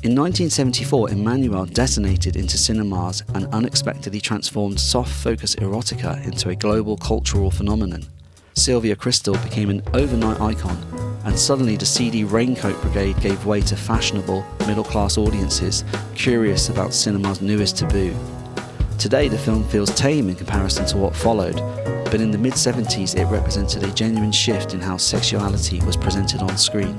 In 1974, Emmanuelle detonated into cinemas and unexpectedly transformed soft-focus erotica into a global cultural phenomenon. Sylvia Kristel became an overnight icon, and suddenly the seedy raincoat brigade gave way to fashionable, middle-class audiences curious about cinema's newest taboo. Today the film feels tame in comparison to what followed, but in the mid-70s it represented a genuine shift in how sexuality was presented on screen.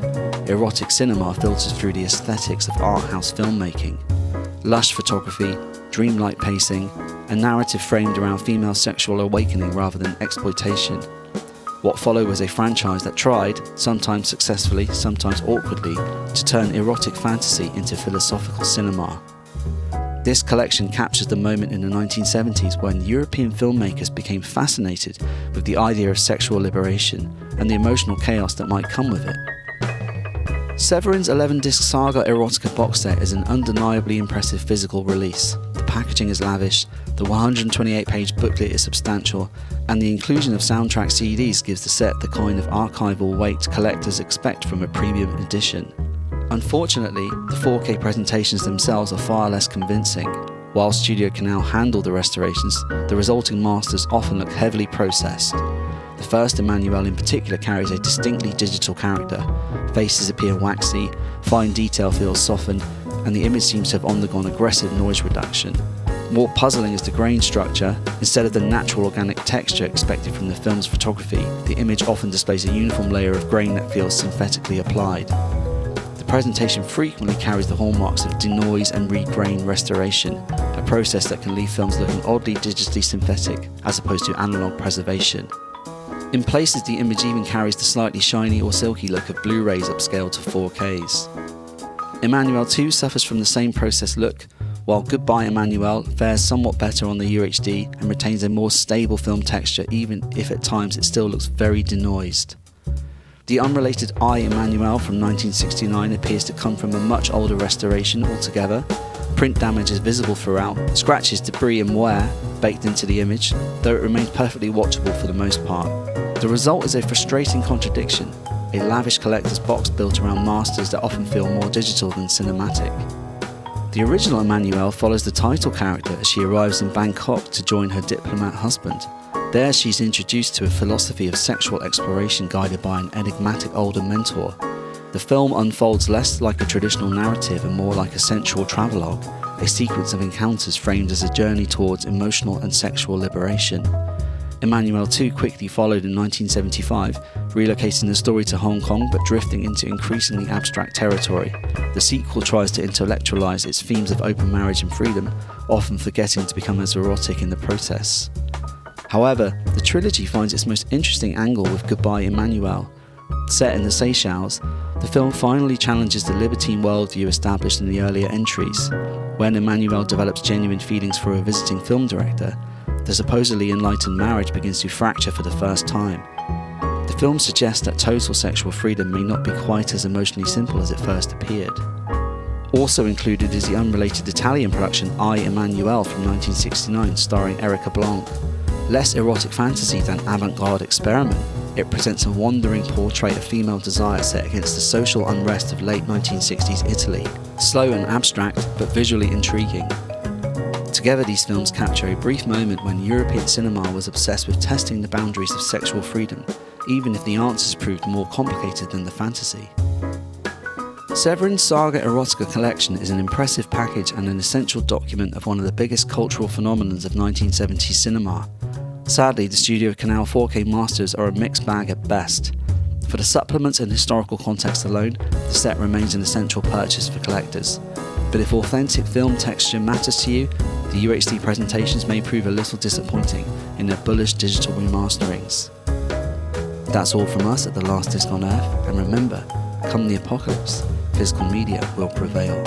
Erotic cinema filtered through the aesthetics of art house filmmaking. Lush photography, dreamlike pacing, a narrative framed around female sexual awakening rather than exploitation. What followed was a franchise that tried, sometimes successfully, sometimes awkwardly, to turn erotic fantasy into philosophical cinema. This collection captures the moment in the 1970s when European filmmakers became fascinated with the idea of sexual liberation and the emotional chaos that might come with it. Severin's 11-disc Saga Erotica box set is an undeniably impressive physical release. The packaging is lavish, the 128-page booklet is substantial, and the inclusion of soundtrack CDs gives the set the kind of archival weight collectors expect from a premium edition. Unfortunately, the 4K presentations themselves are far less convincing. While Studio Canal handled the restorations, the resulting masters often look heavily processed. The first Emmanuelle in particular carries a distinctly digital character. Faces appear waxy, fine detail feels softened, and the image seems to have undergone aggressive noise reduction. More puzzling is the grain structure. Instead of the natural organic texture expected from the film's photography, the image often displays a uniform layer of grain that feels synthetically applied. The presentation frequently carries the hallmarks of denoise and regrain restoration, a process that can leave films looking oddly digitally synthetic as opposed to analog preservation. In places, the image even carries the slightly shiny or silky look of Blu-rays upscaled to 4Ks. Emmanuelle 2 suffers from the same processed look, while Goodbye Emmanuelle fares somewhat better on the UHD and retains a more stable film texture, even if at times it still looks very denoised. The unrelated I Emmanuelle from 1969 appears to come from a much older restoration altogether. Print damage is visible throughout, scratches, debris and wear baked into the image, though it remains perfectly watchable for the most part. The result is a frustrating contradiction, a lavish collector's box built around masters that often feel more digital than cinematic. The original Emmanuelle follows the title character as she arrives in Bangkok to join her diplomat husband. There she's introduced to a philosophy of sexual exploration guided by an enigmatic older mentor. The film unfolds less like a traditional narrative and more like a sensual travelogue, a sequence of encounters framed as a journey towards emotional and sexual liberation. Emmanuelle 2 quickly followed in 1975, relocating the story to Hong Kong but drifting into increasingly abstract territory. The sequel tries to intellectualize its themes of open marriage and freedom, often forgetting to become as erotic in the process. However, the trilogy finds its most interesting angle with Goodbye Emmanuelle. Set in the Seychelles, the film finally challenges the libertine worldview established in the earlier entries. When Emmanuelle develops genuine feelings for a visiting film director, the supposedly enlightened marriage begins to fracture for the first time. The film suggests that total sexual freedom may not be quite as emotionally simple as it first appeared. Also included is the unrelated Italian production I Emmanuelle from 1969 starring Erika Blanc. Less erotic fantasy than avant-garde experiment, it presents a wandering portrait of female desire set against the social unrest of late 1960s Italy. Slow and abstract, but visually intriguing. Together these films capture a brief moment when European cinema was obsessed with testing the boundaries of sexual freedom, even if the answers proved more complicated than the fantasy. Severin's Saga Erotica collection is an impressive package and an essential document of one of the biggest cultural phenomenons of 1970s cinema. Sadly, the Studio Canal 4K masters are a mixed bag at best. For the supplements and historical context alone, the set remains an essential purchase for collectors. But if authentic film texture matters to you, the UHD presentations may prove a little disappointing in their bullish digital remasterings. That's all from us at The Last Disc on Earth, and remember, come the apocalypse, physical media will prevail.